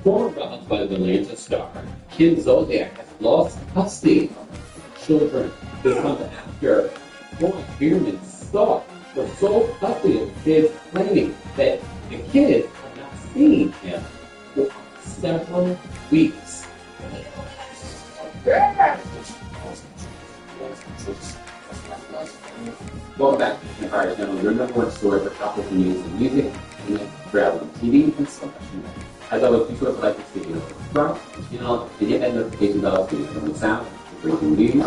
Former robbed by the Atlanta Star, Ken Zodiac has lost custody of children. This comes after Lauren Bierman sought for sole custody of kids, claiming that the kids have not seen him for several weeks. Welcome back to the Empire Channel, your number one story for topics and news and music, and travel, TV, and so much more. As always, be sure to like this video, subscribe to the channel, and hit that notification bell so you can Ncaa, breaking news,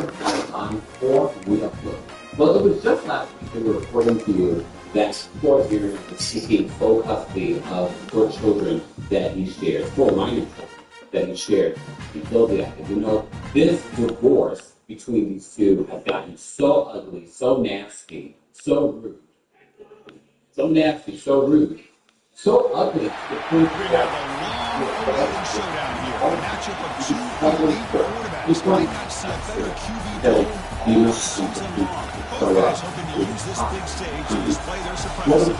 on or we upload. Well, it was just last week that we were reporting to you that Florida Bierman was seeking full custody of 4 children that he shared, 4 minor children that he shared in Philadelphia. As you know, this divorce between these two has gotten so ugly, so nasty, so rude. So nasty, so rude. So ugly. We have a long showdown here. A matchup of 2 elite quarterbacks might not see a better QB battle all season long. Both guys hoping to use this big stage to display their supremacy. Welcome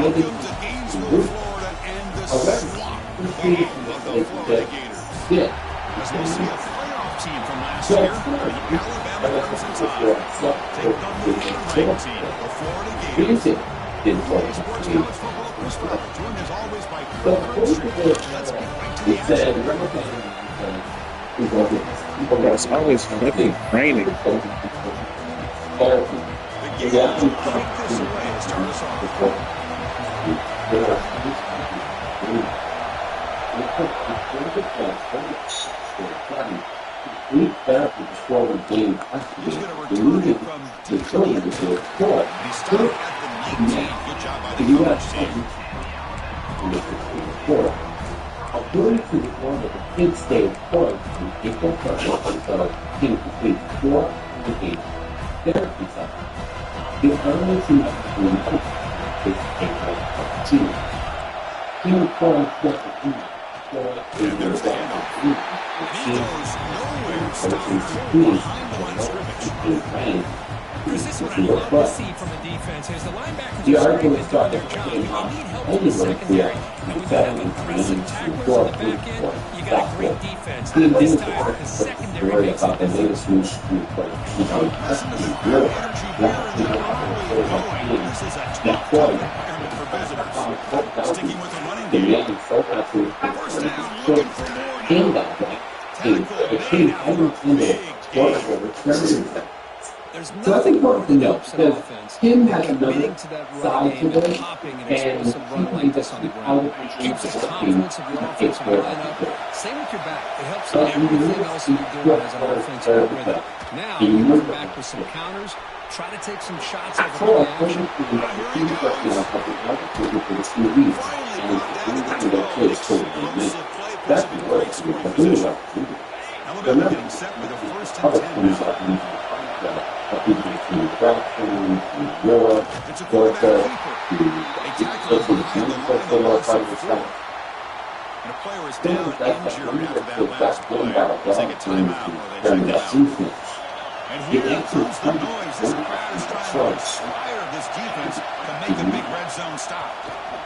to Gainesville, Florida, and the swamp home of the Florida Gators. As we see a playoff team from last year, the Alabama Crimson Tide take on the 8th-ranked team, the Florida Gators. Sports College Football Perspective, joined as always by Let's get right to the action. It's always flipping, raining. The Gators will kick this away to start us off. He's going to return it from Detroit. And he started at the 19. Good job by the coverage team. According to the form of the kids stay employed from April 1st until King completes 4 games therapy sessions. The earliest he has to complete is April 14th. He requires what to do for a There's the handoff. He goes nowhere. Stopped behind the line of scrimmage. Chris, this is what I love to see from a defense is the linebackers the are article doing started their job. They need help in only the secondary. And when you have aggressive tacklers on the back end, you got a great defense. This time, the secondary makes it different. This is a tough environment for visitors. Sticking with the running game. First down, looking for more now. So that's important to note because Kim has another side to this, and he just out of Keeps the confidence of the offensive lineup. Same with your back. It helps everything else you do as an offensive rhythm. Now, you come back with some counters, try to take some shots over the action. That's the worst. Alabama getting set with a first and 10 now. It's a quarterback keeper. A tackle behind the line of offensive front. And a player is down injured after that last play. We'll take a timeout while they check out. And here comes the noise as the crowd is trying to inspire this defense to make a big red zone stop.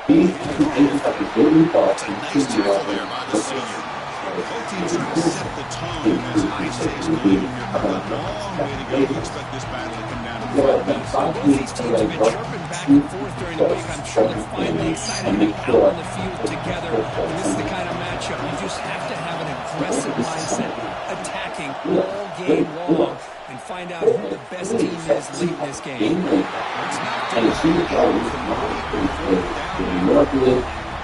It's a nice tackle there by the senior. Both teams trying to set the tone in this high-stakes ball game here. But a long way to go. We expect this battle to come down to the 5 minutes. Both these teams have been chirping back and forth during the week. I'm sure they're finally excited to be out on the field together. And this is the kind of matchup you just have to have an aggressive mindset, attacking all game long, and find out who the best team is late in this game. It's knocked down.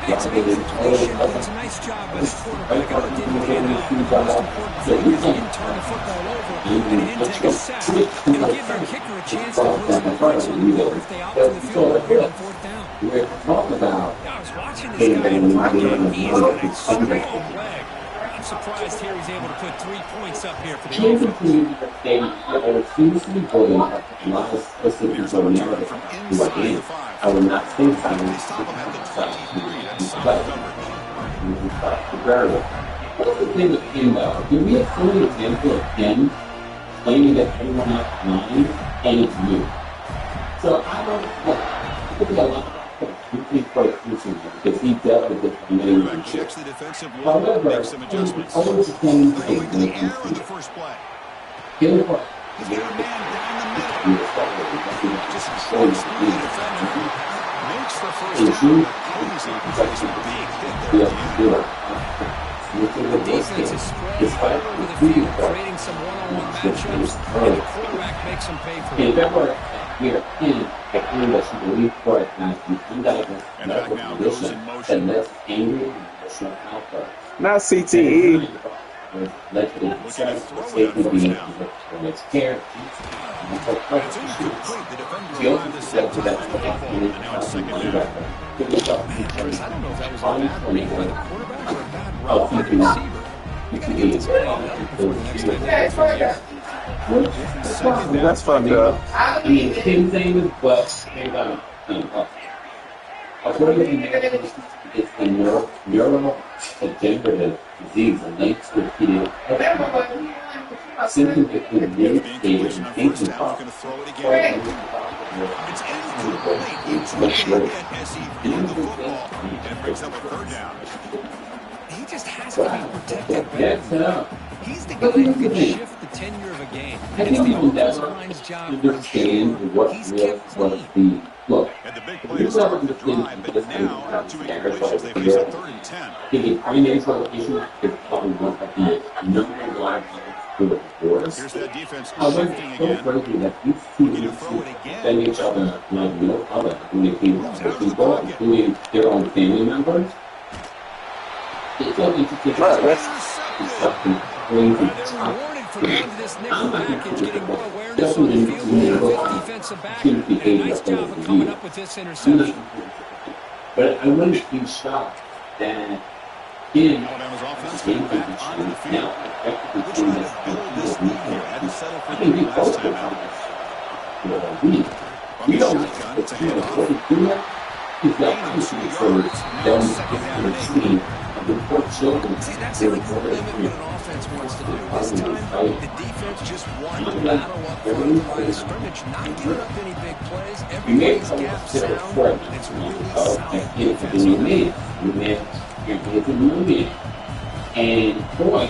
It's an incompletion, but it's a nice job by the quarterback. It didn't pan out. The most important thing is he didn't turn the football over and he didn't take a sack. It'll give your kicker a chance to put some points on the board if they opt to the field goal on 4th down. We're talking about I was watching this guy in the game. He's got a strong leg. I'm surprised here he's able to put 3 points up here for the offense. I will not say something. What's the thing with him though? Do we have any example of him claiming that everyone else blind and it's new. So I don't know. It could be a lot of things quite crucial because he dealt with it for many Quarterback years. checks the defensive line, However, makes some adjustments. always can They're going to the air on the first play. Here's what He's got a man down the middle. Just slips through the defender. Makes the first down. He's a big hit there at the end. The defense is spread all over the field, creating some one-on-one matchups, and the quarterback makes them pay for in it. February, we are in a game that she believed for it as the undiagnosed And back medical now goes condition in that motion. left angry and emotional outbursts. Not CTE. Led to the Looking to throw it safety on first being down. for its care. And it's incomplete. The defender She also arrived the said same that time with the football. And now it's second down. Chris, I don't know if that was a bad read by the quarterback or a bad route by the receiver. It's Before the next time they go from here. That's fucked up. I mean, Tim Davis, but they got according to medical, it's a neurodegenerative disease and links to repeated symptoms include Being stage completion and on first thinking down. problems. Looking to throw it again. It's incomplete. He tried to get as he viewed the football. And it brings up a third down. He just has to be protected Yeah, better. set up. He's the guy who can shift the tenure of a game. I It's think the we will offensive never line's job for understand sure. what He's real kept was clean. the look. And the big play to start the drive, but now two incompletions. They face a 3rd and 10. The financial location is probably one of the number one for the boards. Here's that defense However, shifting it's so again. crazy that these two Looking to teams throw it again. defend each other like no other, including people, including their own family members. It's so interesting. Look, that's It's something crazy. Rewarded for going to this nickel package, getting more awareness on the field with the fifth defensive back. And a nice job of coming up with this interception. But I wouldn't be shocked that in Alabama's offense game back onto the condition field. now effectively We're doing trying this to build this lead here. Had to settle for I the think we lead last both time are out. we From the don't shotgun, it's a handoff. what we do that is that Gain of push 2 for yards. Now them second down to and 8. see of the poor children. See, that's how you limit what an offense wants to do. This time, the defense just wanted to battle up front of the line of scrimmage, not giving up any big plays. You may Everybody's come gap up to the sound, court and it's really of solid it's a new man. You may it's a new man. And boy, I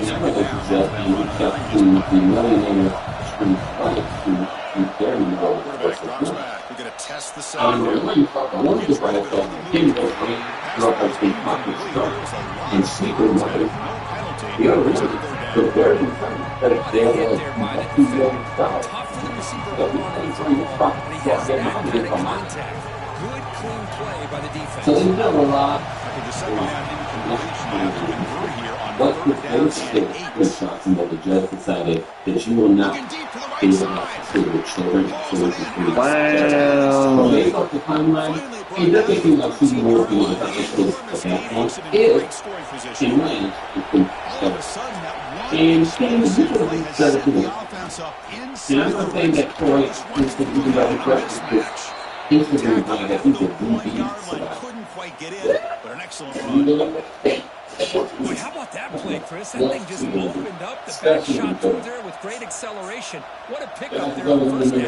never looked at just and reached out to the millionaire street fight to their know Quarterback drops back. We're going to test the and second. one of the balls that him was great, drop as the pocket stuff, and sleeper mode. The other reason, the very important that there was a 2 million style. tough for the receiver But to we run can't in bring the front, fuck but he has get that out of kind of here. contact. Good, clean play by the defense. So there's not a lot. After the second half incompletion, you have to convert here on What 3rd could down they say and 8. good shots and that the judge decided that you will not Looking deep to the be right able side. to the children so we can see. wow. So based off the timeline, it doesn't seem like she will be able to finish at that point if she wins. All of a sudden, that one And explosive King play is has better set to the me. offense up And inside I'm the not saying red that Troy zone. is the reason why the question is he's the reason why that he's a DB. So that Couldn't quite get in, but an excellent you run. look at the Boy, how about that play, Chris? That thing just opened up. The back shot through there with great acceleration. What a pickup there on first down.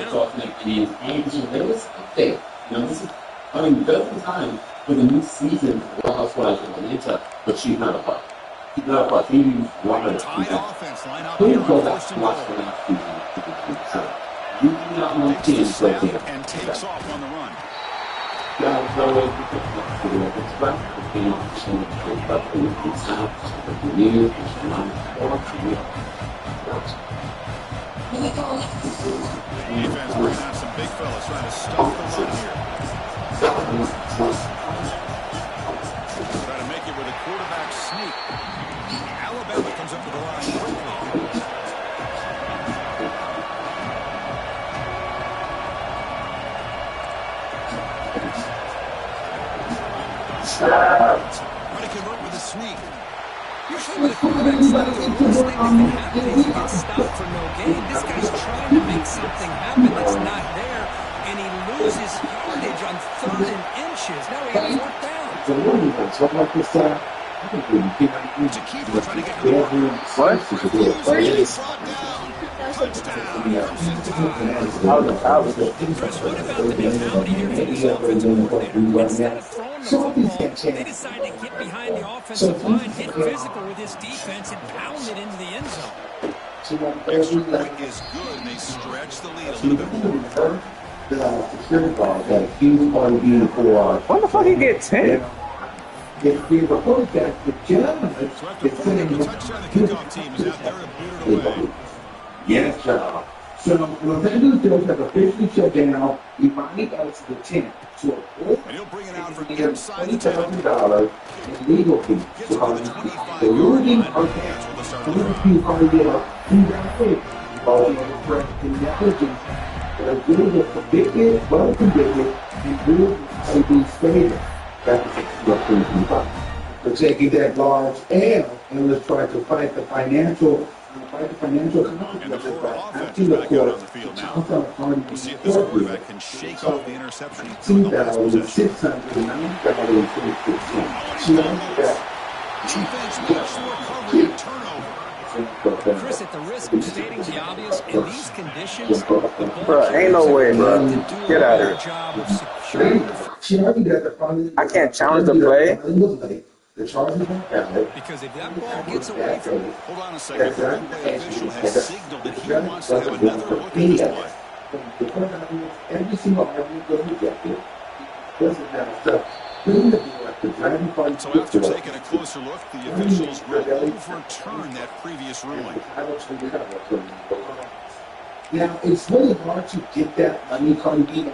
This is, I mean, that's the time for the new season of Real Housewives of Atlanta, but she's not a part. She's not a part. She wanted to Tight do that. offense line out Who here you go on back first to and watch goal. the last season? So you do not want Takes the teams snap right there. and takes off on the run. Guys, no way to pick up the next back. The game of the show is picked up in the time of the news. Defense bringing out some big fellas trying to stuff the run here. Trying to make it with a quarterback sneak. Alabama comes up to the line quickly. Trying to convert with a sneak. Usually with a quarterback sneak, the worst thing that can happen is he gets stopped for no gain. This guy's trying to make something happen that's not there, and he loses yardage on 3rd and inches. Now he has 4th down. It's a keeper trying to get to the ball. What? Refuses to get brought down. Chris, what about the mentality here for this offensive coordinator? Instead of throwing the football, they decide to get behind the offensive line, get physical with this defense, and pound it into the end zone. Extra point is good, and they stretch the lead a little bit more. Why the fuck he get 10? So after throwing the touchdown, the kickoff team is out there to boot it away. Yes, sir. So Los Angeles Bills have officially shut down Imani Ellis the 10 to And he'll bring it out from inside the 10. $20,000 in legal fees. Gets to the 25 The ruling line. of That's where they start the throwing. few are there. Who got paid? All the express in negligence. The bill was convicted, well convicted, and bill to be stated. That's what we for taking that large L and was trying to fight the financial And the Florida offense is back out on the field now. We'll see if this quarterback can shake off the interception from the last possession. Defense makes the recovery and turnover. Chris, at the risk of stating the obvious, in these conditions, the ball Bro, ain't no way, bro. Get out of here. job of securing the I can't challenge the play. because if that ball gets away from him, Hold on a second. The replay official has signaled that he wants to have another look at this play. Every single argument goes rejected. Doesn't matter. So after taking a closer look, the officials will overturn that previous ruling. Now, it's really hard to get that money, Cardi B,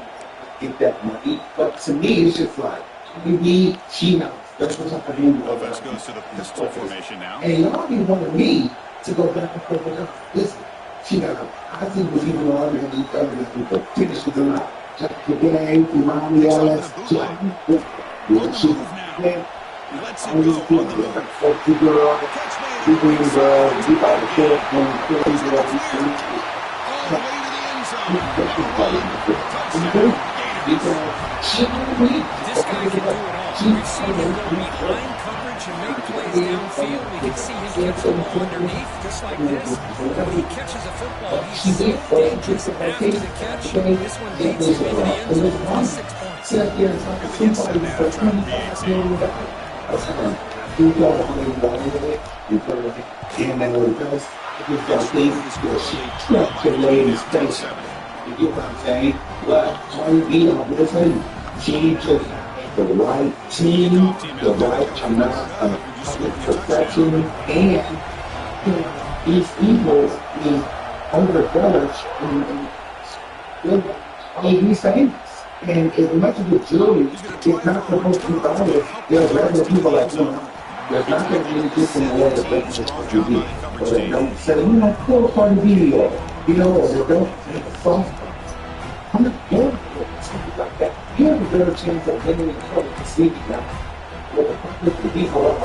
get that money. But to me, it's just like, Cardi B, she knows. That's what's up for him. Offense goes to the pistol formation now. And y'all be wanting me to go back and forth with her. Listen, she got a, I think was even harder than these other people. Finish with the line. Just the game, remind me all that. On the move now. Lets it go on the move. Catch made. All the way to the end zone. Touchdown. this guy can do it all. We've seen him go behind coverage and make plays downfield. We can see him catch the ball underneath, just like this. When he catches a football, he's so dangerous after the catch. This one leads him into the end zone. Plus 6 points. You get what I'm saying? But Cardi B, obviously, she just had the right team, the right amount of perfection, and these Eagles is overzealous and he's famous. And as much as the jury is not supposed to be biased, there are regular people like him. There's not going to be any different way of breakfast for TV. Or they don't say, pull Cardi B or, or they don't make a song. I'm not going for something like that. You have a better chance of winning in court to see me now. What the fuck is the people are?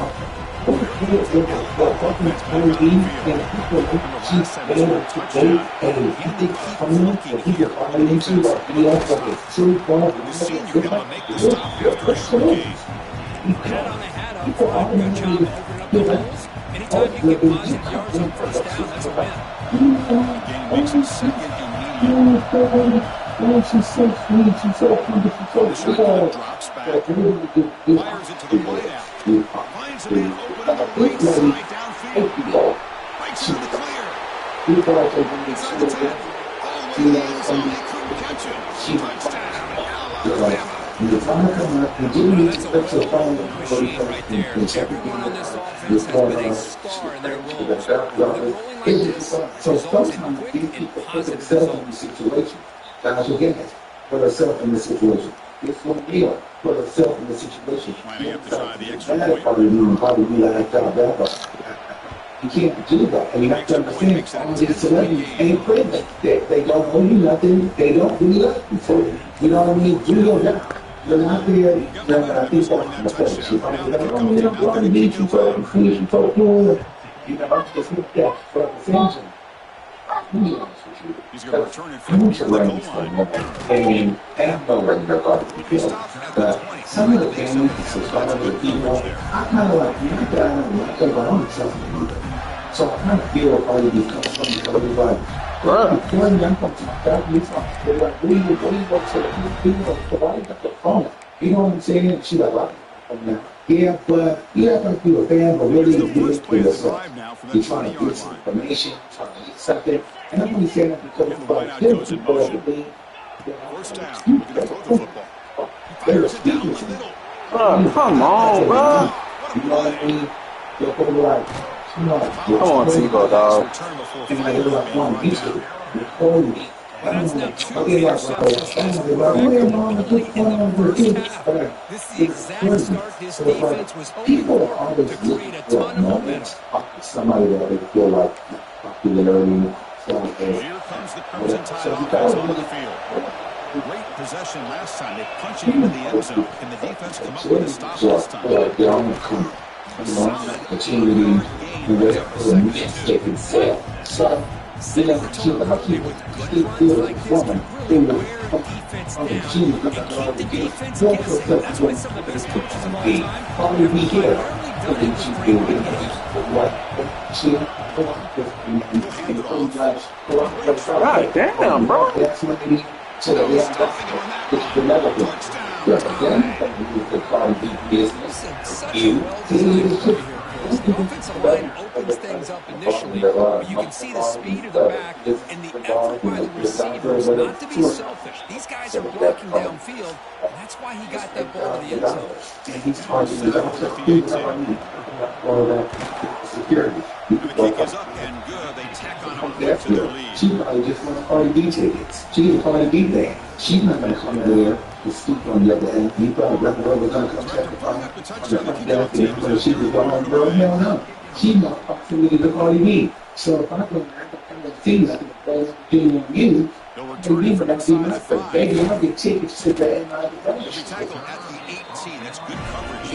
What the hell is it? What fucking Cardi B and people think she's able to date a epic criminal that he gets all into like BS of his true form? We've seen you able to make this stop after a short game. Hat on the hat up for a good job of opening up the holes. Anytime you get positive yards on first down, that's a win. Game makes it second immediate. Oh, she's so sweet, she's so pretty, she's so The shotgun drops back. Fires it to the wide out. Finds a man open on the right side downfield. Right to the clear. Inside the 10. All the way to the end zone. They couldn't catch him. Touchdown. Alabama. That's a well-oiled machine right there. Everyone on this offense has been a star in their roles. With it rolling like this, results in quick and positive results. Guys, again, put herself in this situation. This one here, put herself in this situation. Lining up to try the extra point. Probably be like that. You can't do that. And you have to understand, all these celebrities ain't privileged. They don't owe you nothing. They don't really like you for it. You know what I mean? Do your job. You're not there. I think that's the mistake. She probably like, oh, you know, I need you for everything. You told me. You know, I'm just with that. But at the same time, He's going to return it from near the goal line. and have no regular body field. But some of the families, some of the people, I kind of like, my dad, I don't something either. So I kind of feel all of these companies, like, Bruh. One young from that you from they're like, what do you go to why you got the phone? You know what I'm saying? She like, well, yeah, but you act like you're a fan, but really you do it for yourself. You're trying to get some information, trying to get something. And I'm only saying that because And the wideout goes in motion. First down, looking to throw the football. He fires it down the middle. Bruh, come on, bruh. You know what I mean? They're probably like, you know, Come on, Tebow, dog. Return before and fighting they're on like, being one, brought these down. two, Well, that's now 2 interceptions for this quarterback only in the first half. This is the exact start this defense was hoping for to create a ton of momentum. Somebody that they feel like popularity. Here comes the Crimson Tide offense on the field. Great possession last time. They punch it into the end zone. Can the defense come up with a stop this time? A solid Opportunity gain brings up a second and 2. So, Setting the tone early with good runs like this can really wear a defense down and keep the defense guessing. That's why some of the best coaches of all time have primarily done it with great run games. God damn, bro. This is such a well-designed play here, Chris. The offensive line opens things up initially, but you can see the speed of the back and the effort by the receivers not to be selfish. These guys are blocking downfield, and that's why he got that ball to the end zone. And he's targeting security. The kick is up and good. They tack on a point to their lead. She probably just wants Cardi B tickets. She's a Cardi B fan. She's not going to come in there and speak on the other end. You probably going to come check the phone. She was going, girl, hell no. She's not proximity to Cardi B. So if I can see that the thing on you, They'll return it from inside the 5. baby, I'll get tickets to the end of the He'll be tackled at the 18. That's good coverage.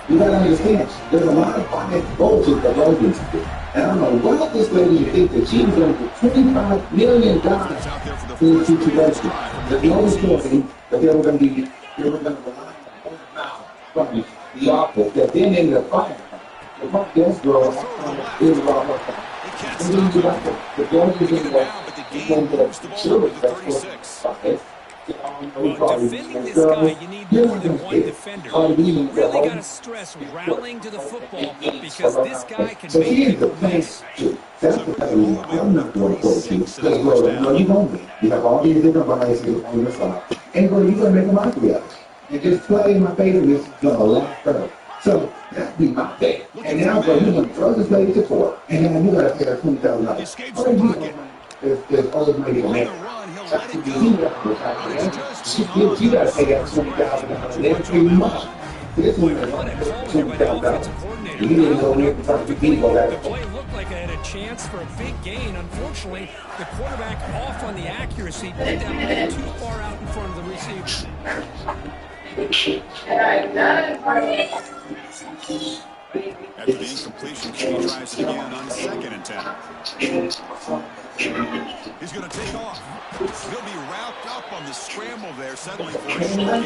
You gotta understand, there's a lot of financial bullshit that goes into it. And I don't know what this lady thinks that she was going to put $25 million into situation. There's no story that they were going to rely on from the office that then ended up firing her. The fuck this girl is about her. And then you got the Georgians in the children that's Well, defending this guy, you need more than one defender. You really got to stress rallying to the football because this guy can make people miss. That's the reason I'm not going to coach you. Because, well, you know me. You have all these different biases on your side. And you're going to make a mockery of it. And just play in my favor is going to last forever. So that'd be my thing. And now you're going to throw this lady to court. And then you got to pay her $20,000. There's always money to make. You gotta pay that $20,000 every month. This one is $20,000. You didn't know where to talk to people The that. play looked like it had a chance for a big gain. Unfortunately, the quarterback off on the accuracy, put that ball too far out in front of the receiver. After the incompletion, he tries it again on 2nd and 10. He's going to take off. He'll be wrapped up on the scramble there, settling for a short gain.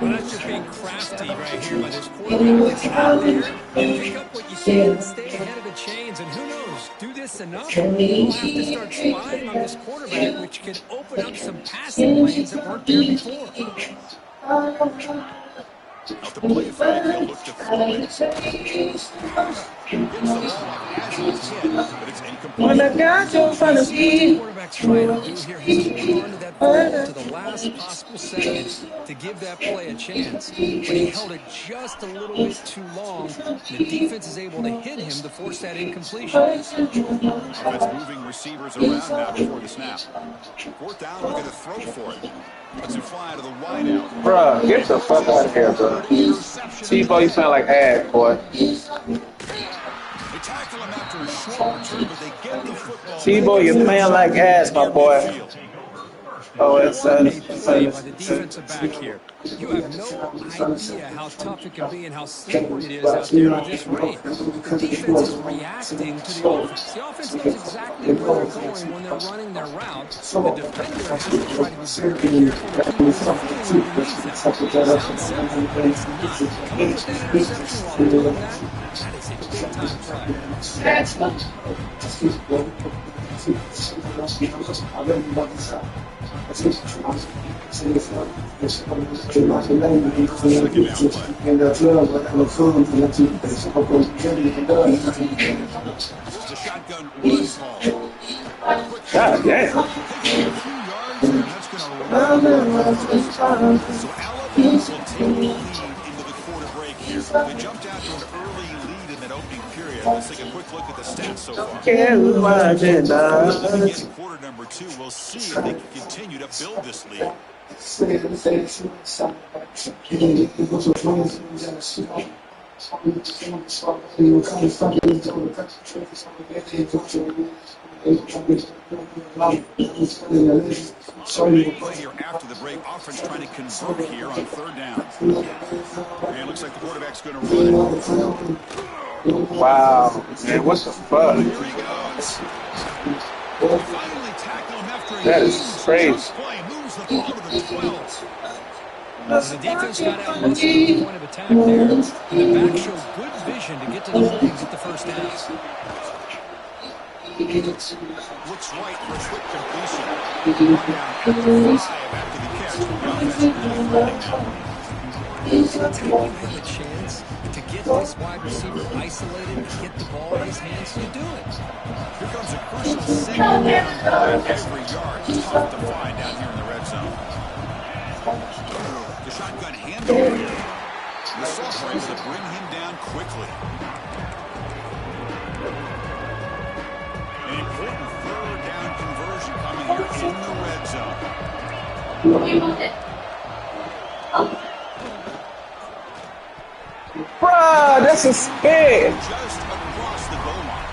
Well, that's just being crafty right here by this quarterback. Get out there and pick up what you can and stay ahead of the chains. And who knows, do this enough, we'll have to start spying on this quarterback, which could open up some passing lanes that weren't there before. Off the play fake, he'll look to throw it. Gets the ball as he's hit, but it's incomplete. When I got you in front of me. Quarterback's trying to do here is hold on to that ball to the last possible second to give that play a chance. But he held it just a little bit too long. The defense is able to hit him to force that incompletion. Offense moving receivers around now before the snap. 4th down, looking to throw for it. Lets it fly to the wideout. Bruh, get the fuck out of here, bro. Tebow, you sound like ass, boy. They tackle him after a short return, but they get the football. Tebow, you playing like ass, my boy. Oh, it's Play by the defensive back here. You have no idea how tough it can be and how slippery it is out there with this rain. The defense is reacting to the offense. The offense knows exactly where they're going when they're running their route. The defender has to try to be very careful to keep his footing underneath them. Sounds simple, but it's not. Come up with that interception while doing that, that is a big-time play. The shotgun run call. God damn. Taking a few yards there, and that's going to run. So Alabama will take the lead into the quarter break here. They jumped out to an early lead in that opening period. Let's take a quick look at the stats so far. Looking at quarter number 2, we'll see if they can continue to build this lead. So big play here after the break. Offense trying to convert here on third down. And it looks like the quarterback's going to run it. Wow. Man, what the fuck? Here he goes. Finally tackle him after a That is huge crazy. jump play. Moves the ball to the 12. The defense got out once at the point of attack there, and the back showed good vision to get to the holdings at the first down. Looks right for a quick completion. Down at the 5 after the catch. Anytime you have a chance to get this wide receiver isolated and get the ball in his hands, you do it. Here comes a crucial second down play. Every yard tough to find down here in the red zone. The shotgun handoff here. The sophomore able to bring him down quickly. An important third down conversion coming here in the red zone. Bruh, that's a spin. Just across the goal line.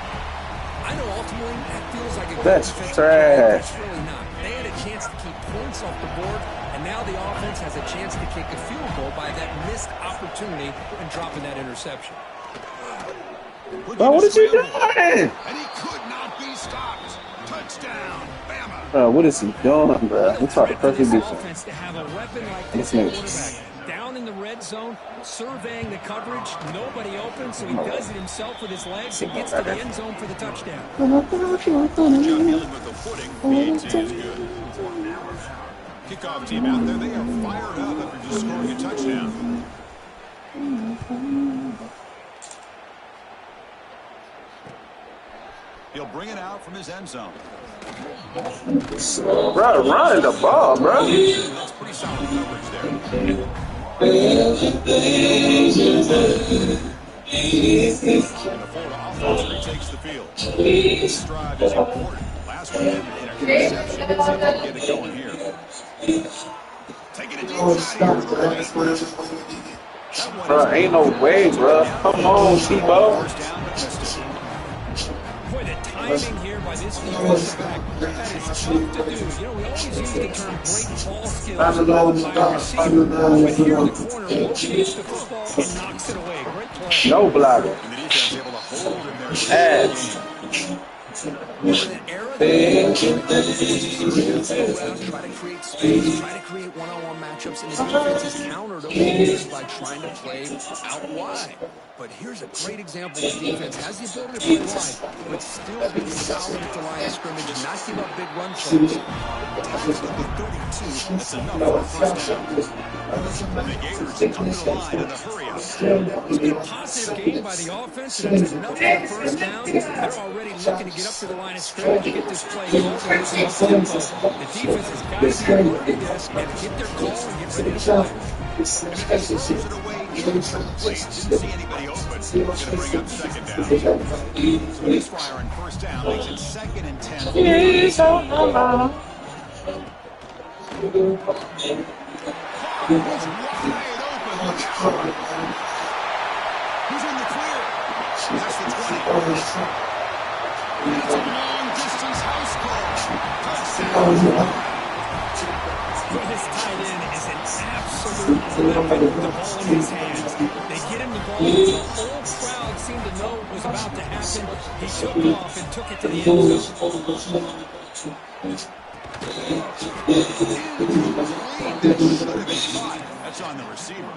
I know ultimately that feels like a good That's defensive trash. play, but it's really not. They had a chance to keep points off the board, and now the offense has a chance to kick a field goal by that missed opportunity and dropping that interception. Bro, what is he doing? And he could not be stopped. Touchdown, Bama. Bro, what is he doing, bro? It's our Threat for perfect this defense. offense to have a weapon like This this makes- quarterback down in the red zone, surveying the coverage, nobody open, so he does it himself with his legs and gets to the end zone for the touchdown. Job dealing with the footing. The 18 is good. Kickoff team out there. They are fired up after just scoring a touchdown. He'll bring it out from his end zone. Bro, run the ball, bro. That's pretty solid coverage there. And the Florida offense retakes the field. This drive is important. Last one ended in a interception. Let's see if they can get it going here. Taking it deep inside here. Bro, ain't no way, bro. Come on, T-Bo. First down, but missed it. Boy, the timing here by this defensive back, that is tough to do. You know, we always use the term great ball skills by a receiver, but here in the corner, rotates the football and knocks it away. Great play. No blocker. And the defense able to hold him there. Ass. In an era that try to create space, try to create one-on-one matchups, and the defense is countered over this by trying to play out wide. But here's a great example of defense has the ability to play wide, but still be solid at the line of scrimmage and not give up big run plays. That's enough for a first down. The Gators come to the line in a hurry-up. It's been a positive game by the offense, and it's enough for a first down. They're already looking to get up to the line of scrimmage and get this play going. The defense has got to be able to do this and get their call and get ready to play. Throws it away in the place. Didn't see anybody open. Going to bring up second down. So misfire on first down makes it 2nd and 10. He's wide open. Look out. He's in the clear. That's the 20. It's a long-distance house call. Touchdown. This tight end is an absolute weapon, the ball in his hands. They get him the ball. The whole crowd seemed to know what was about to happen. He took off and took it to the end zone. That's on the receiver.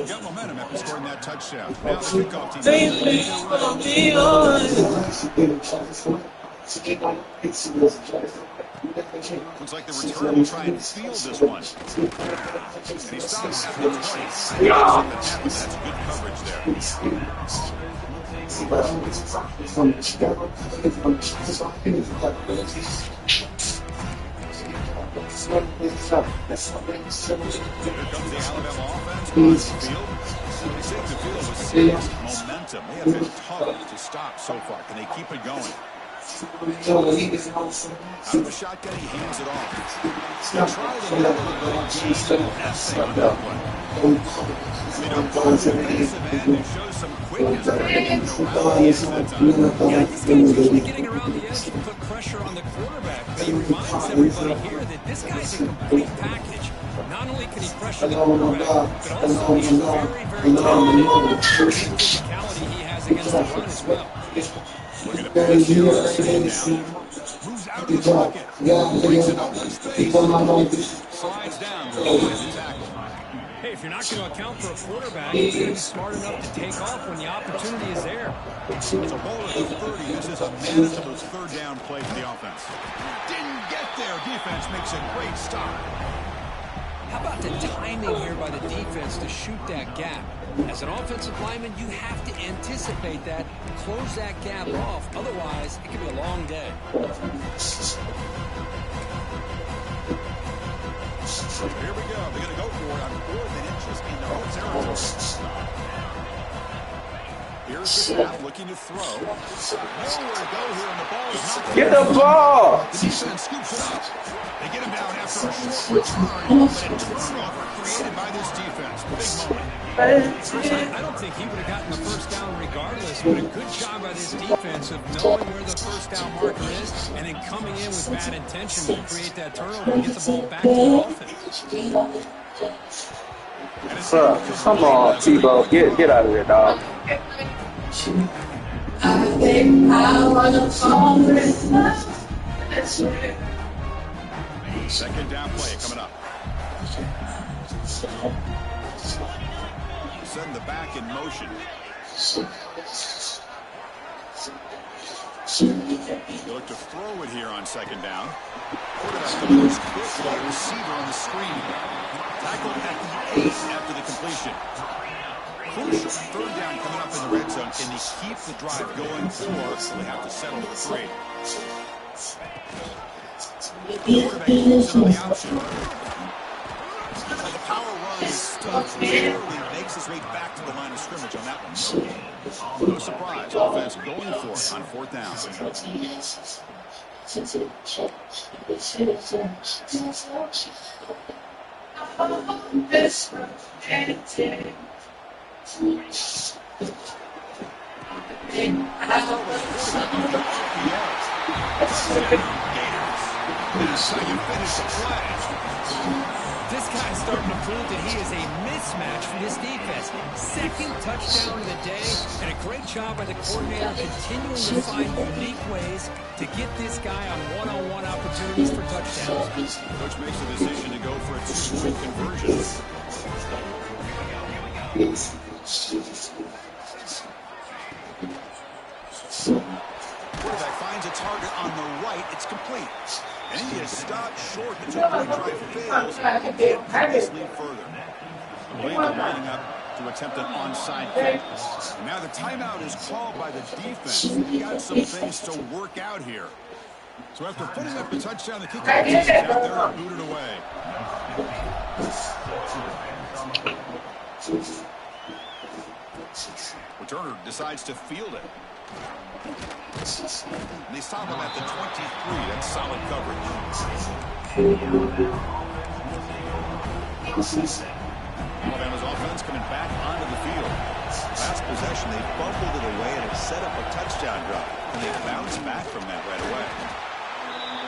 Got momentum after scoring that touchdown. Now the kickoff team. Looks like the returner will try and field this one. And he stops at the 20. That's good coverage there. Here comes the Alabama offense on the field. They say the field with serious momentum. They have been tough to stop so far. Can they keep it going? Out of the shotgun, he hands it off. They try to get a little they don't go to the defensive end and show some quickness. Yeah, these guys usually getting around the edge to put pressure on the quarterback. But he reminds everybody here that this guy's a complete package. Not only can he pressure the quarterback, but also he's very, very talented. The physicality he has against the run as well. Look at the pass here. Moves out of the pocket. Breaks it up in space. Slides down to the tackle. Hey, if you're not going to account for a quarterback, you're going to be smart enough to take off when the opportunity is there. It's a ball at the 30. This is a manageable third down play for the offense. Didn't get there. Defense makes a great stop. How about the timing here by the defense to shoot that gap? As an offensive lineman, you have to anticipate that, close that gap off. Otherwise, it could be a long day. Here we go. They're going to go for it on 4th and inches in their own territory. Here's the snap looking to throw. Nowhere to go here, and the ball is not. Get the ball! The defense scoops it up. They get him down after a short return, but a turnover created by this defense. Big moment. I don't think he would have gotten the first down regardless, but a good job by this defense of knowing where the first down marker is and then coming in with bad intention to create that turnover and get the ball back to the offense. Bro, come on, Tebow. Get out of here, dog. Second down play coming up. Send the back in motion. You look to throw it here on second down. Quarterback delivers quickly. Receiver on the screen. Tackled at the 8 after the completion. Crucial third down coming up in the red zone. Can they keep the drive going, or they have to settle for 3? Quarterback keeps it on the option. The power run is still clearly makes his way back to the line of scrimmage on that one. No surprise, offense going for it on 4th down. That's how you finish the play. This guy's starting to prove that he is a mismatch for this defense. Second touchdown of the day, and a great job by the coordinator continuing to find unique ways to get this guy on one-on-one opportunities for touchdowns. Coach makes the decision to go for a 2-point conversion. Quarterback finds a target on the right. It's complete. And he is stopped short. The 2-point drive fails. He can't push this lead further. Atlanta lining up to attempt an onside kick. And now the timeout is called by the defense. They've got some things to work out here. So after putting up the touchdown, the kickoff is out there and booted away. Returner decides to field it. And they stop him at the 23. That's solid coverage. Alabama's offense coming back onto the field. Last possession, they fumbled it away and it set up a touchdown drive. And they bounced back from that right away.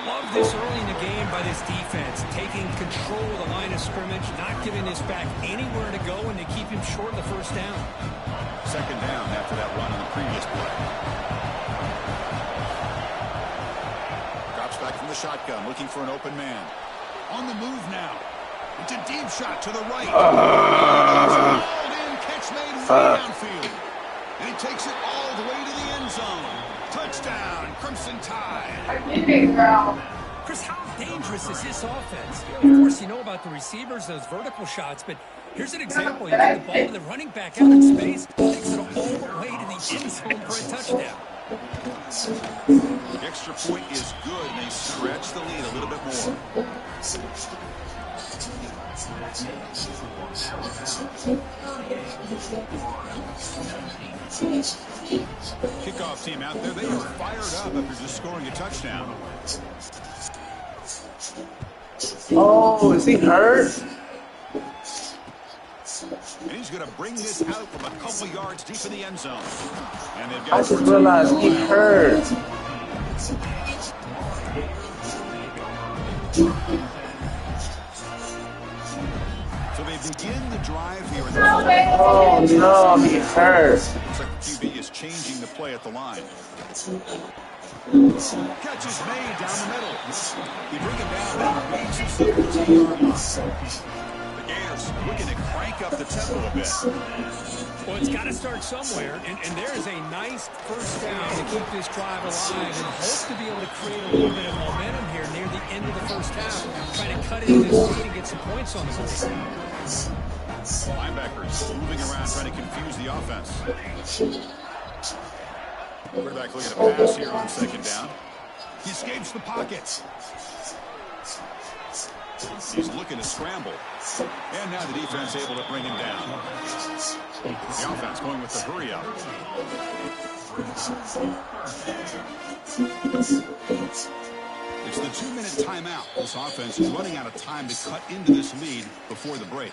Love improved this early in the game by this defense, taking control of the line of scrimmage, not giving this back anywhere to go, and they keep him short of the first down. Second down after that run on the previous play. Drops back from the shotgun, looking for an open man. On the move now. It's a deep shot to the right. In, catch made way downfield. And he takes it all the way to the end zone. Touchdown, Crimson Tide. Chris, how dangerous is this offense? Of course, you know about the receivers, those vertical shots, but here's an example. You get the ball to the running back out in space, takes it all the way to the end zone for a touchdown. The extra point is good, and they stretch the lead a little bit more. Kickoff team out there, they are fired up after just scoring a touchdown. Oh, is he hurt? And he's going to bring this out from a couple yards deep in the end zone. And they've got I just realized he hurt. So they begin the drive here. Oh no, he hurt. Looks like QB is changing the play at the line. Catch is made down the middle. You bring him down and reach the 17-yard line. The Gators looking to crank up the tempo a bit. Well, it's got to start somewhere, and there is a nice first down to keep this drive alive and hope to be able to create a little bit of momentum here near the end of the first half, trying to cut into this lead and get some points on the board. Linebackers moving around, trying to confuse the offense. Quarterback looking to pass here on second down. He escapes the pocket. He's looking to scramble. And now the defense able to bring him down. The offense going with the hurry up. It's the 2-minute timeout. This offense is running out of time to cut into this lead before the break.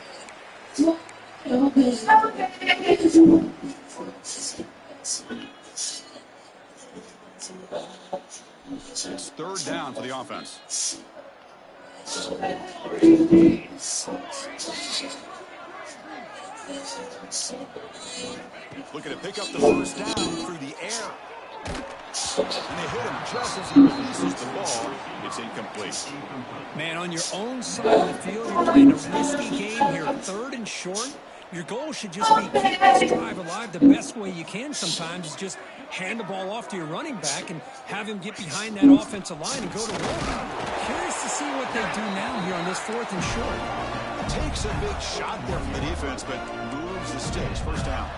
It's third down for the offense. Looking to pick up the first down through the air. And they hit him just as he releases the ball. It's incomplete. Man, on your own side of the field, you're playing a risky game here. Third and short. Your goal should just be keep this drive alive. The best way you can sometimes is just hand the ball off to your running back and have him get behind that offensive line and go to work. Curious to see what they do now here on this fourth and short. Takes a big shot there from the defense, but moves the sticks. First down.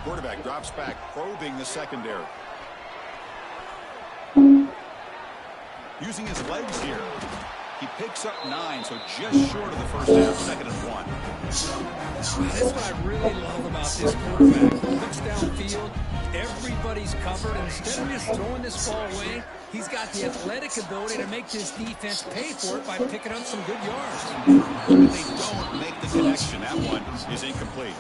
Quarterback drops back, probing the secondary. Using his legs here. He picks up 9, so just short of the first down, second and 1. That's what I really love about this quarterback. He looks downfield, everybody's covered, and instead of just throwing this ball away, he's got the athletic ability to make this defense pay for it by picking up some good yards. But they don't make the connection. That one is incomplete.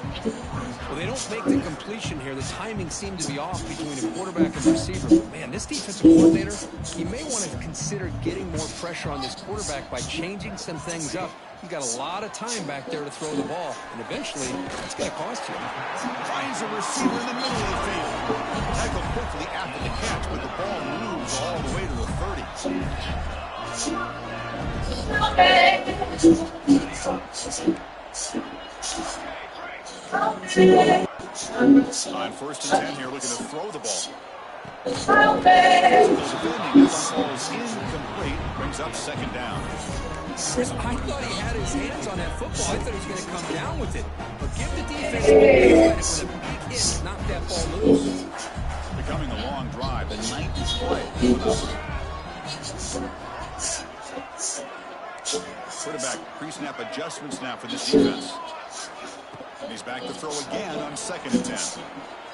Well, they don't make the completion here. The timing seemed to be off between a quarterback and receiver. But, man, this defensive coordinator, he may want to consider getting more pressure on this quarterback by changing some things up. You got a lot of time back there to throw the ball, and eventually it's going to cost you. Finds a receiver in the middle of the field. Tackled quickly after the catch, but the ball moves all the way to the 30. On first and 10 here, looking to throw the ball. Defending, this ball is incomplete. Brings up second down. Chris, I thought he had his hands on that football. I thought he was going to come down with it. But give the defense credit with a big hit, knock that ball loose. Becoming a long drive, the 9th play. Quarterback pre-snap adjustments now for this defense. And he's back to throw again on second and 10.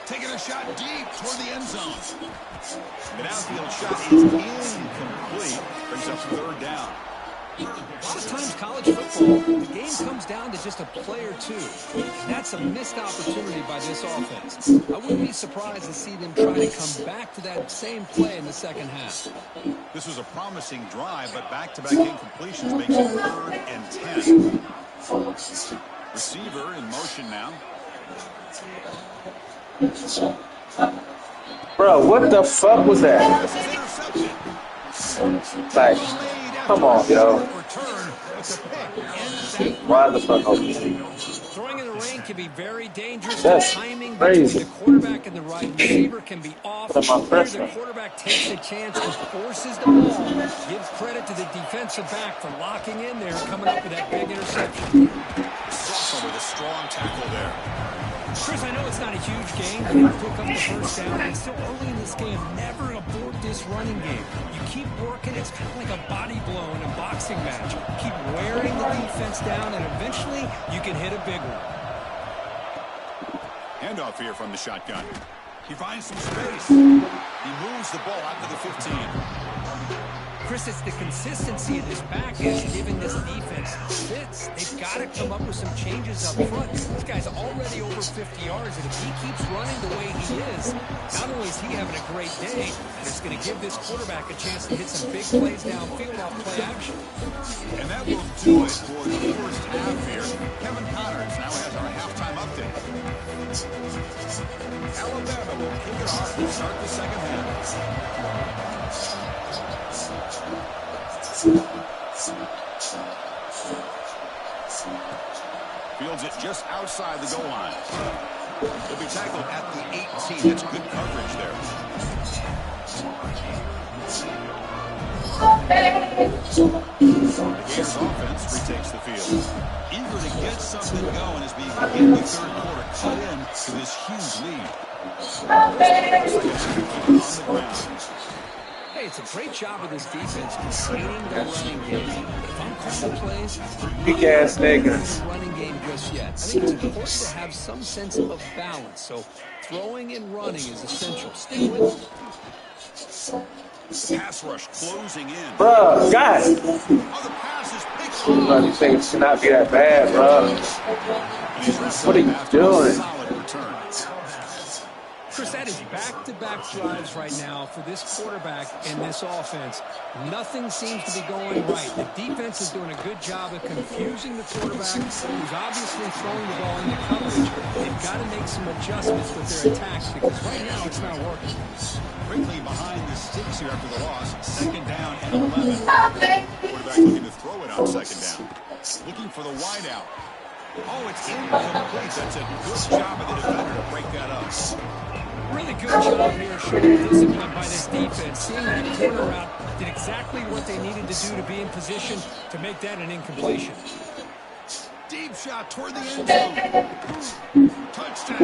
Taking a shot deep toward the end zone. The downfield shot is incomplete. Brings up third down. A lot of times college football, the game comes down to just a play or two. And that's a missed opportunity by this offense. I wouldn't be surprised to see them try to come back to that same play in the second half. This was a promising drive, but back-to-back incompletions makes it 3rd and 10. Receiver in motion now. Bro, what the fuck was that? This is intercepted. Like, come on, yo. Return, it's a pick. Why the fuck open? Throwing in the rain can be very dangerous. That's The timing crazy. between the quarterback and the right receiver can be off. That's my Here, freshman. the quarterback takes a chance and forces the ball. Gives credit to the defensive back for locking in there and coming up with that big interception. Sophomore with a strong tackle there. Chris, I know it's not a huge game, but they pick up the first down. And still early in this game, never abort this running game. You keep working, it's kind of like a body blow in a boxing match. Keep wearing the defense down, and eventually you can hit a big one. Handoff here from the shotgun. He finds some space. He moves the ball out to the 15. Chris, it's the consistency of this back is giving this defense fits. They've got to come up with some changes up front. This guy's already over 50 yards, and if he keeps running the way he is, not only is he having a great day, and it's going to give this quarterback a chance to hit some big plays downfield off play action. And that will do it for the first half here. Kevin Connors now has our halftime update. Alabama will kick it off to start the second half. Fields it just outside the goal line. He'll be tackled at the 18. That's good coverage there. The Gators offense retakes the field. Eager to get something going as we begin the third quarter, cut in to this huge lead. On the ground. Hey, it's a great job of this defense containing their running game. But if I'm calling plays, Big ass niggas. the running game just yet. I think it's important to have some sense of balance. So throwing and running is essential. Stick with it. Pass rush closing in. Bro, guys. Oh, the pass is picked off. Bro, these things should not be that bad, bro. What are you doing? Solid return. Chris, that is back-to-back drives right now for this quarterback and this offense. Nothing seems to be going right. The defense is doing a good job of confusing the quarterback, who's obviously throwing the ball into coverage. They've got to make some adjustments with their attacks because right now it's not working. Quickly behind the sticks here after the loss. Second down and 11. Quarterback looking to throw it on second down. Looking for the wide out. Oh, it's incomplete. That's a good job of the defender to break that up. Really good job here showing discipline by this defense. Seeing that corner route did exactly what they needed to do to be in position to make that an incompletion. Deep shot toward the end zone. Touchdown.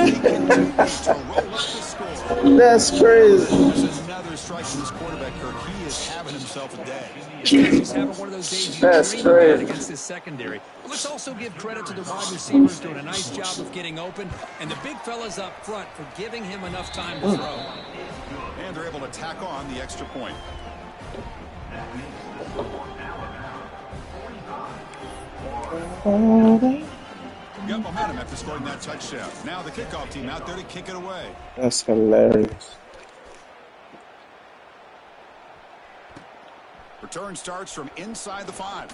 They continue to roll up the score. That's crazy. There's another strike from this quarterback, Kirk. He is having himself a day. He's having one of those days you That's dream about crazy. against this secondary. But let's also give credit to the wide receivers doing a nice job of getting open, and the big fellas up front for giving him enough time to throw. And they're able to tack on the extra point. Got momentum after scoring that touchdown. Now the kickoff team out there to kick it away. That's hilarious. Return starts from inside the 5.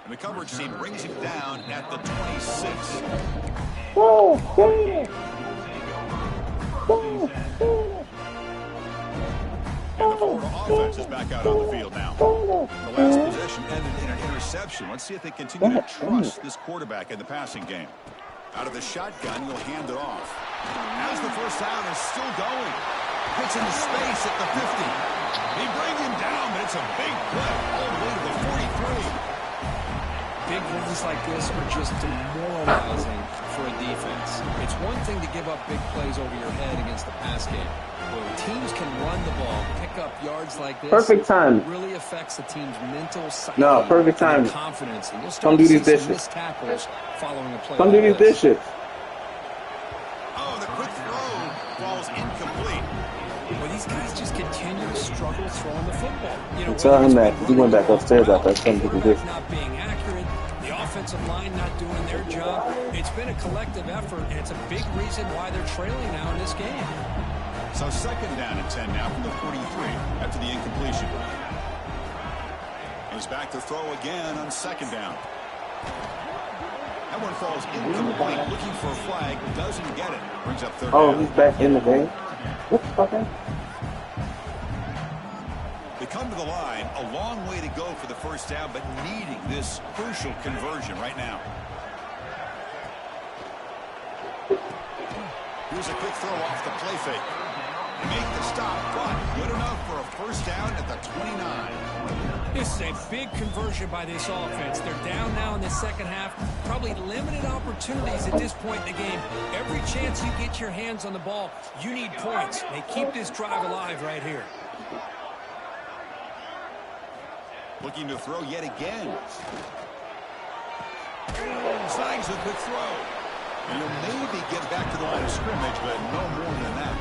And the coverage team brings him down at the 26. And the Florida offense is back out on the field now. The last possession ended in an interception. Let's see if they continue to trust this quarterback in the passing game. Out of the shotgun, he'll hand it off. As the first down is still going. Gets into space at the 50. They bring him down, but it's a big play all the way to the 43. Big runs like this are just demoralizing for a defense. It's one thing to give up big plays over your head against the pass game. When teams can run the ball, pick up yards like this, Perfect time. it really affects the team's mental psyche. No, perfect time. And confidence. And you'll Come start do to see these some dishes. missed tackles following a play Come like do these this. dishes. Oh, the quick throw. falls incomplete. Well, these guys just continue to struggle throwing the football. You know, Tell him that he went back upstairs after I told him to do this. not being accurate, the offensive line not doing their job. It's been a collective effort, and it's a big reason why they're trailing now in this game. So 2nd down and 10 now from the 43 after the incompletion. He's back to throw again on 2nd down. That one falls incomplete. Looking for a flag, doesn't get it. Brings up 3rd down. Oh, he's back in the game? What the fuck? They come to the line, a long way to go for the 1st down, but needing this crucial conversion right now. Here's a quick throw off the play fake. They make the stop, but good enough for a 1st down at the 29. This is a big conversion by this offense. They're down now in the 2nd half. Probably limited opportunities at this point in the game. Every chance you get your hands on the ball, you need points. They keep this drive alive right here. Looking to throw yet again. Signs a quick throw. And he'll maybe get back to the line of scrimmage, but no more than that.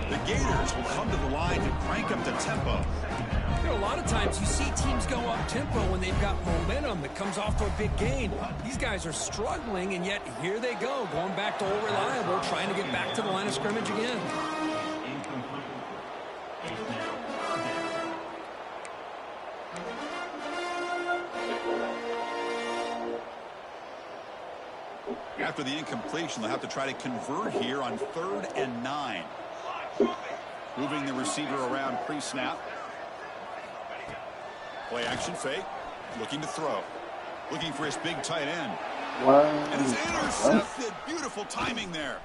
The Gators will come to the line to crank up the tempo. You know, a lot of times you see teams go up tempo when they've got momentum that comes off to a big gain. These guys are struggling, and yet here they go, going back to old reliable, trying to get back to the line of scrimmage again. After the incompletion, they'll have to try to convert here on 3rd and 9. Moving the receiver around pre-snap. Play action fake. Looking to throw. Looking for his big tight end. Wow. And it's intercepted. Beautiful timing there.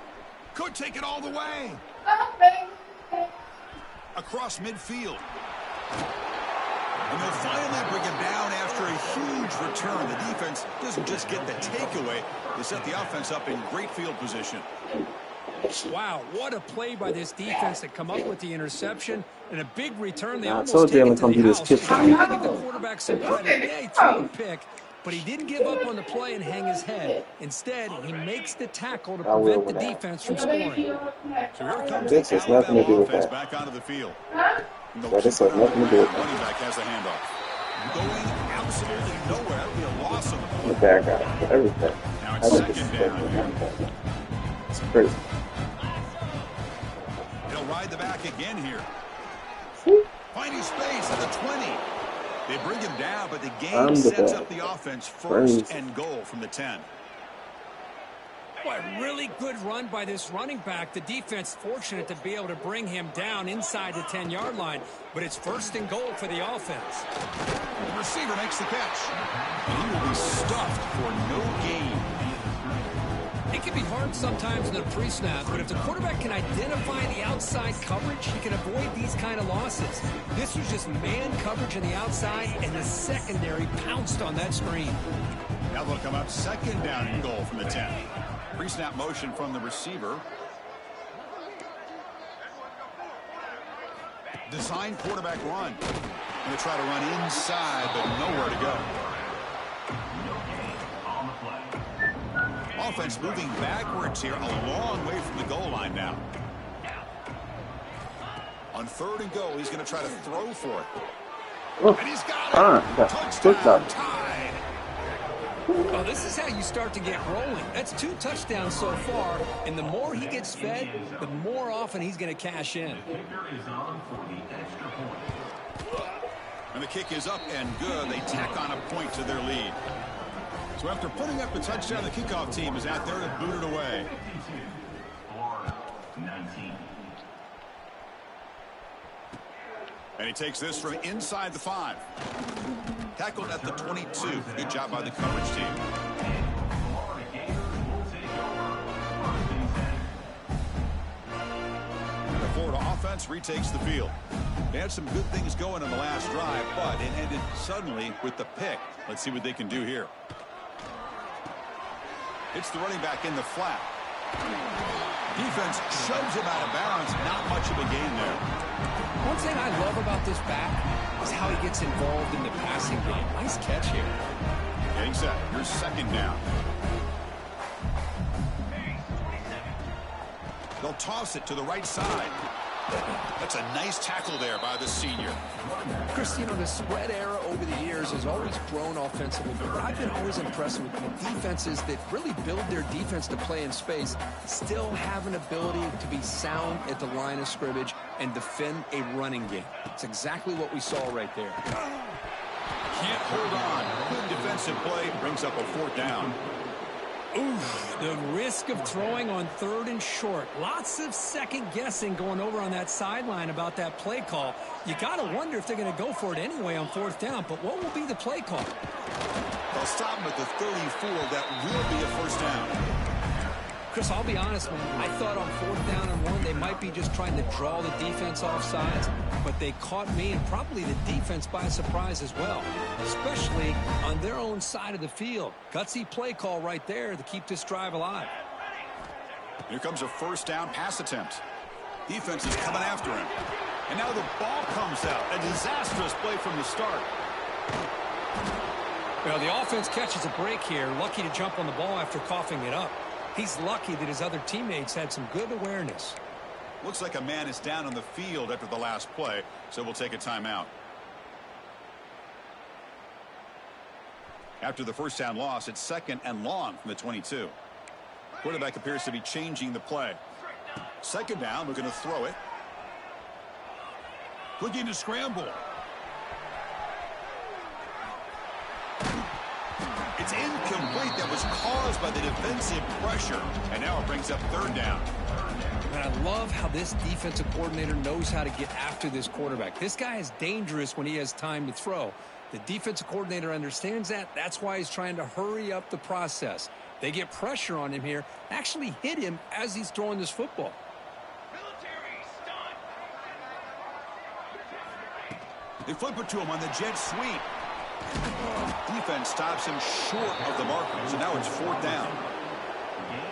Could take it all the way. Across midfield. And they'll finally bring him down after a huge return. The defense doesn't just get the takeaway. They set the offense up in great field position. Wow, what a play by this defense to come up with the interception and a big return. They almost told take Jalen it to come the do this house. kick. I give the quarterback some credit. Yeah, he threw a pick, but he didn't give up on the play and hang his head. Instead, he makes the tackle to prevent the defense from scoring. So here comes This the has nothing to do with offense that. back onto the field. But this has nothing to do with that. Running back has the handoff. Going absolutely nowhere. It'll be a loss on the I'm a play. bad guy for everything. Now I it's think 2nd this down. is crazy. He'll ride the back again here. Finding space at the 20. They bring him down, but the game sets up the offense 1st and goal from the 10. Boy, really good run by this running back. The defense fortunate to be able to bring him down inside the 10-yard line, but it's 1st and goal for the offense. The receiver makes the catch. And he will be stuffed for no gain. It can be hard sometimes in the pre-snap, but if the quarterback can identify the outside coverage, he can avoid these kind of losses. This was just man coverage on the outside, and the secondary pounced on that screen. Now they'll come up 2nd down and goal from the 10. Pre-snap motion from the receiver. Design quarterback run. Going to try to run inside, but nowhere to go. Offense moving backwards here, a long way from the goal line now. On 3rd and goal, he's going to try to throw for it. And he's got it. Touchdown tied. Well, this is how you start to get rolling. That's 2 touchdowns so far, and the more he gets fed, the more often he's going to cash in. And the kick is up and good. They tack on a point to their lead. So after putting up the touchdown, the kickoff team is out there to boot it away. And he takes this from inside the 5. Tackled at the 22. Good job by the coverage team. And the Florida offense retakes the field. They had some good things going in the last drive, but it ended suddenly with the pick. Let's see what they can do here. It's the running back in the flat. Defense shoves him out of bounds. Not much of a gain there. One thing I love about this back is how he gets involved in the passing game. Nice catch here. Getting set. Here's 2nd down. They'll toss it to the right side. That's a nice tackle there by the senior. Chris, you know, the spread era over the years has always grown offensively, but I've been always impressed with defenses that really build their defense to play in space, still have an ability to be sound at the line of scrimmage and defend a running game. It's exactly what we saw right there. Can't hold on. Good defensive play brings up a 4th down. Oof, the risk of throwing on 3rd and short. Lots of second guessing going over on that sideline about that play call. You got to wonder if they're going to go for it anyway on 4th down, but what will be the play call? They'll stop him at the 34. That will be a 1st down. Chris, I'll be honest, man. I thought on 4th down and 1, they might be just trying to draw the defense off sides, but they caught me and probably the defense by surprise as well, especially on their own side of the field. Gutsy play call right there to keep this drive alive. Here comes a 1st down pass attempt. Defense is coming after him. And now the ball comes out. A disastrous play from the start. Well, the offense catches a break here. Lucky to jump on the ball after coughing it up. He's lucky that his other teammates had some good awareness. Looks like a man is down on the field after the last play, so we'll take a timeout. After the 1st down loss, it's 2nd and long from the 22. Quarterback appears to be changing the play. 2nd down, we're going to throw it. Looking to scramble. It's incomplete. That was caused by the defensive pressure. And now it brings up 3rd down. And I love how this defensive coordinator knows how to get after this quarterback. This guy is dangerous when he has time to throw. The defensive coordinator understands that. That's why he's trying to hurry up the process. They get pressure on him here, actually hit him as he's throwing this football. They flip it to him on the jet sweep. Defense stops him short of the marker, so now it's 4th down.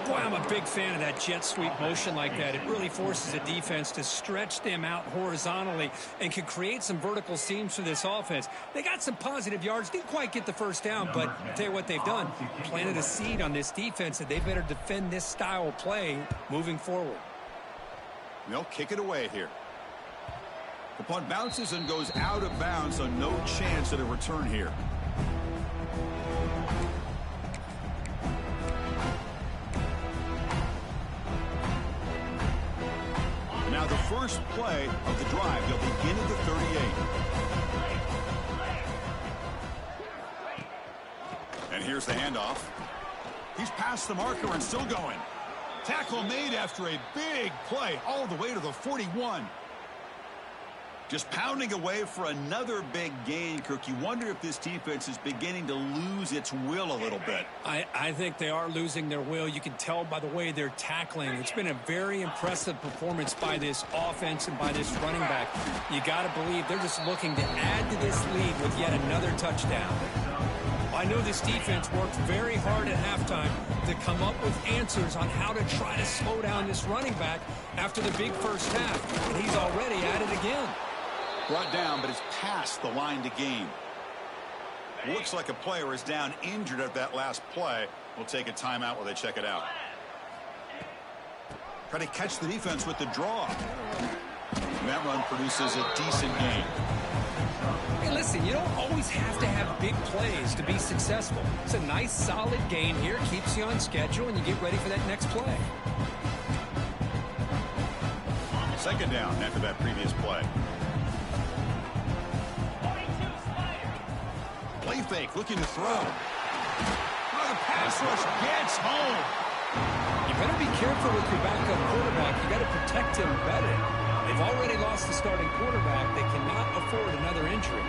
Boy, I'm a big fan of that jet sweep motion like that. It really forces a defense to stretch them out horizontally and can create some vertical seams for this offense. They got some positive yards, didn't quite get the 1st down, but I'll tell you what they've done. Planted a seed on this defense that they better defend this style of play moving forward. They'll kick it away here. The punt bounces and goes out of bounds, so no chance at a return here. Now the first play of the drive, they'll begin at the 38. And here's the handoff. He's past the marker and still going. Tackle made after a big play all the way to the 41. Just pounding away for another big gain, Kirk. You wonder if this defense is beginning to lose its will a little bit. I think they are losing their will. You can tell by the way they're tackling. It's been a very impressive performance by this offense and by this running back. You got to believe they're just looking to add to this lead with yet another touchdown. I know this defense worked very hard at halftime to come up with answers on how to try to slow down this running back after the big first half, and he's already at it again. Brought down, but it's past the line to gain. Looks like a player is down injured at that last play. We'll take a timeout while they check it out. Try to catch the defense with the draw. And that run produces a decent gain. Hey, listen, you don't always have to have big plays to be successful. It's a nice, solid gain here. Keeps you on schedule, and you get ready for that next play. 2nd down after that previous play. Play fake, looking to throw. Oh, the pass rush gets home. You better be careful with your backup quarterback. You got to protect him better. They've already lost the starting quarterback. They cannot afford another injury.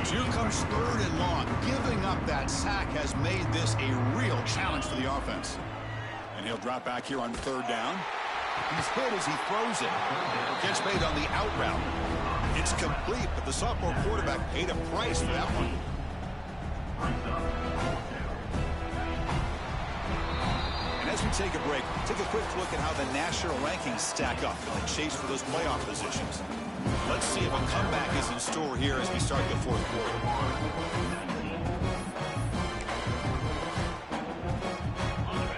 Here comes 3rd and long. Giving up that sack has made this a real challenge for the offense. And he'll drop back here on 3rd down. He's hit as he throws it. Catch made on the out route. It's complete, but the sophomore quarterback paid a price for that one. And as we take a break, take a quick look at how the national rankings stack up in the chase for those playoff positions. Let's see see if a comeback is in store here as we start the fourth quarter.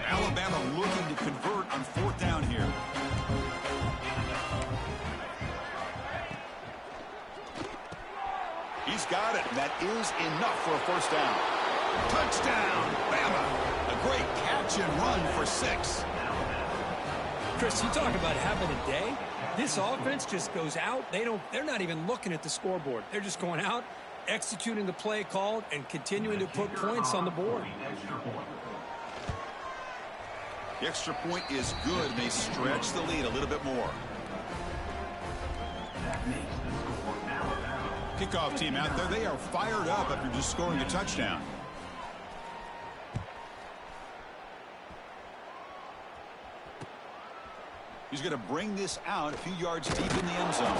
Alabama looking to convert on fourth down here. He's got it, and that is enough for a first down. Touchdown, Bama. A great catch and run for 6. Chris, you talk about having a day. This offense just goes out. They're not even looking at the scoreboard. They're just going out, executing the play called, and continuing to put points on the board. The extra point is good, and they stretch the lead a little bit more. Kickoff team out there, they are fired up after just scoring a touchdown. He's going to bring this out a few yards deep in the end zone.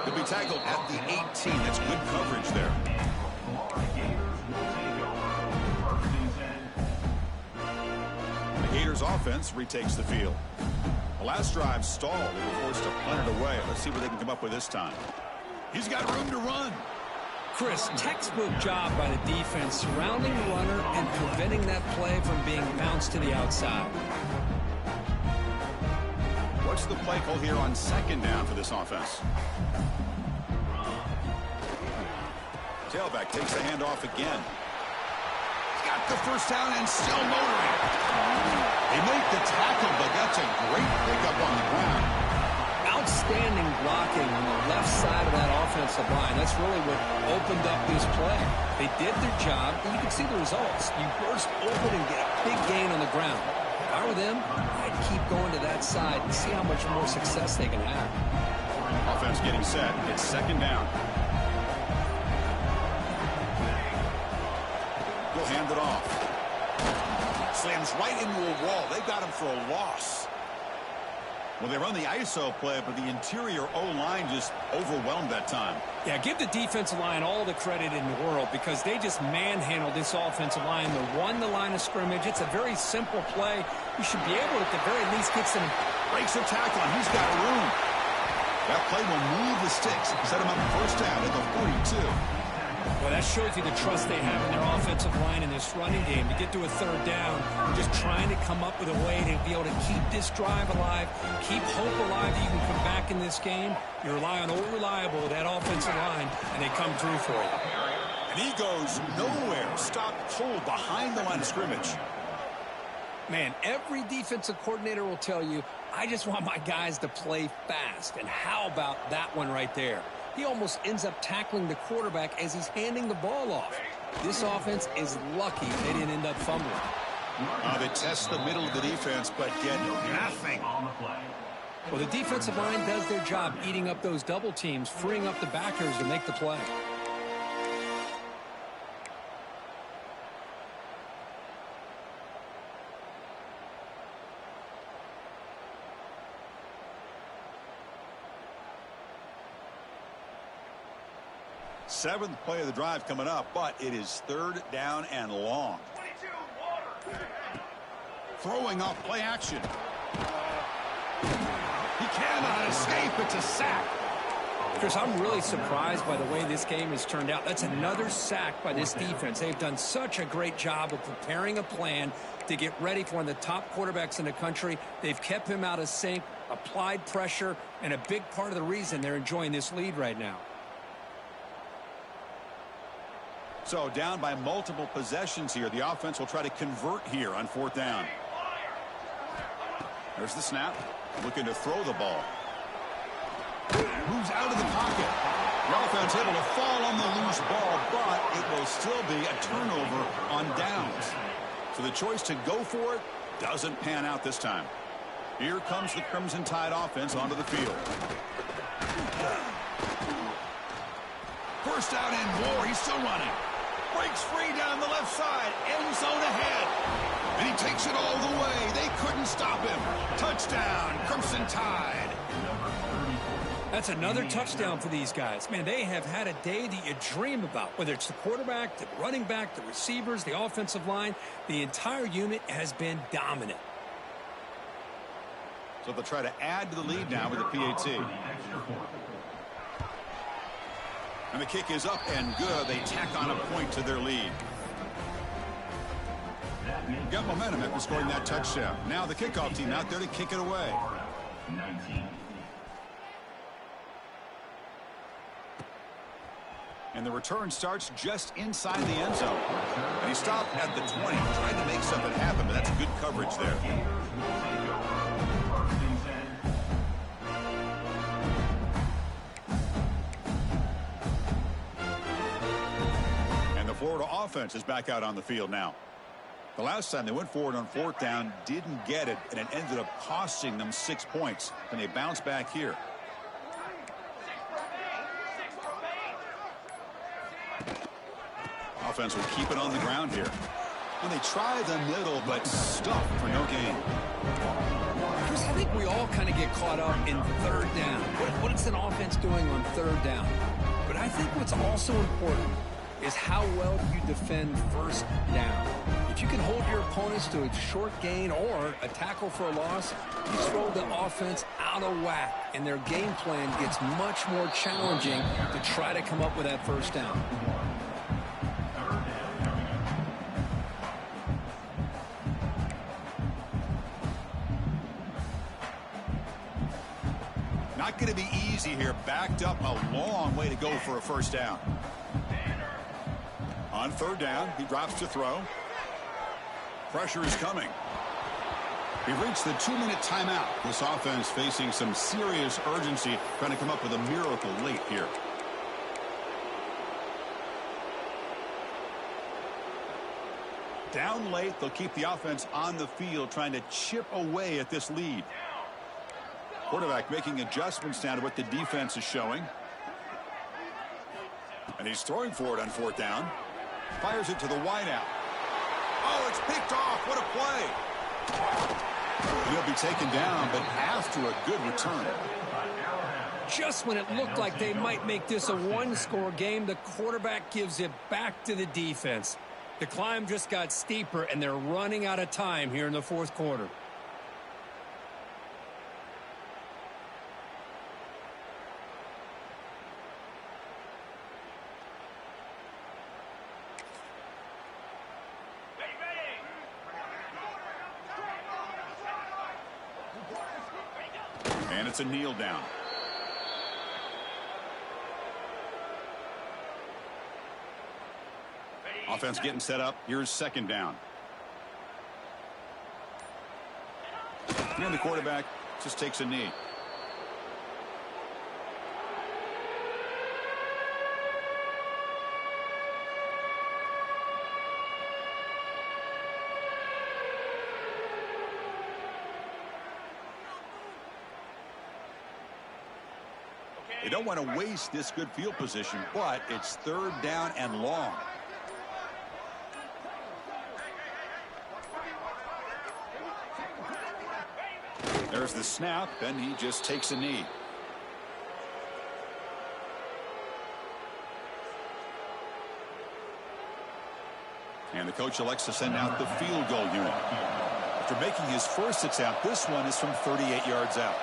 He'll be tackled at the 18. That's good coverage there. The Gators offense retakes the field. The last drive stalled. They were forced to punt it away. Let's see what they can come up with this time. He's got room to run. Chris, textbook job by the defense surrounding the runner and preventing that play from being bounced to the outside. What's the play call here on second down for this offense? Tailback takes the handoff again. He's got the first down and still motoring. They make the tackle, but that's a great pickup on the ground. Outstanding blocking on the left side of that offensive line. That's really what opened up this play. They did their job, and you can see the results. You burst open and get a big gain on the ground. If I were them, I'd keep going to that side and see how much more success they can have. Offense getting set. It's second down. He'll hand it off. Slams right into a wall. They got him for a loss. Well, they run the ISO play, but the interior O-line just overwhelmed that time. Yeah, give the defensive line all the credit in the world because they just manhandled this offensive line. They won the line of scrimmage. It's a very simple play. You should be able to, at the very least, get some... Breaks a tackle, and he's got room. That play will move the sticks, set him up first down at the 42. Well, that shows you the trust they have in their offensive line in this running game. To get to a third down, just trying to come up with a way to be able to keep this drive alive, keep hope alive that you can come back in this game. You rely on old reliable, that offensive line, and they come through for you. And he goes nowhere. Stopped cold behind the line of scrimmage. Man, every defensive coordinator will tell you, I just want my guys to play fast. And how about that one right there? He almost ends up tackling the quarterback as he's handing the ball off. This offense is lucky they didn't end up fumbling. They test the middle of the defense, but get nothing. Well, the defensive line does their job eating up those double teams, freeing up the backers to make the play. Seventh play of the drive coming up, but it is third down and long. Throwing off play action. He cannot escape. It's a sack. Chris, I'm really surprised by the way this game has turned out. That's another sack by this defense. They've done such a great job of preparing a plan to get ready for one of the top quarterbacks in the country. They've kept him out of sync, applied pressure, and a big part of the reason they're enjoying this lead right now. So down by multiple possessions here. The offense will try to convert here on fourth down. There's the snap. Looking to throw the ball. Moves out of the pocket. The offense able to fall on the loose ball, but it will still be a turnover on downs. So the choice to go for it doesn't pan out this time. Here comes the Crimson Tide offense onto the field. First down and more. He's still running. Breaks free down the left side. End zone ahead. And he takes it all the way. They couldn't stop him. Touchdown, Crimson Tide. That's another touchdown for these guys. Man, they have had a day that you dream about. Whether it's the quarterback, the running back, the receivers, the offensive line, the entire unit has been dominant. So they'll try to add to the lead now with the PAT. And the kick is up and good. They tack on a point to their lead. Got momentum after scoring that touchdown. Now the kickoff team out there to kick it away. 19. And the return starts just inside the end zone. And he stopped at the 20, trying to make something happen, but that's good coverage there. And the Florida offense is back out on the field now. The last time they went forward on 4th down, didn't get it, and it ended up costing them 6 points. And they bounce back here. Offense will keep it on the ground here. And they try the middle, but stuffed for no gain. Chris, I think we all kind of get caught up in 3rd down. What is an offense doing on 3rd down? But I think what's also important is how well you defend 1st down. If you can hold your opponents to a short gain or a tackle for a loss, you throw the offense out of whack, and their game plan gets much more challenging to try to come up with that 1st down. Not going to be easy here. Backed up a long way to go for a 1st down. On 3rd down, he drops to throw. Pressure is coming. We've reached the 2-minute timeout. This offense facing some serious urgency, trying to come up with a miracle late here. Down late, they'll keep the offense on the field, trying to chip away at this lead. Quarterback making adjustments now to what the defense is showing. And he's throwing for it on 4th down. Fires it to the wideout. Oh, it's picked off. What a play. He'll be taken down, but after a good return. Just when it looked like they might make this a 1-score game, the quarterback gives it back to the defense. The climb just got steeper, and they're running out of time here in the 4th quarter. And it's a kneel down. Offense getting set up. Here's 2nd down. And the quarterback just takes a knee. They don't want to waste this good field position, but it's 3rd down and long. There's the snap, and he just takes a knee. And the coach elects to send out the field goal unit. After making his first attempt, this one is from 38 yards out.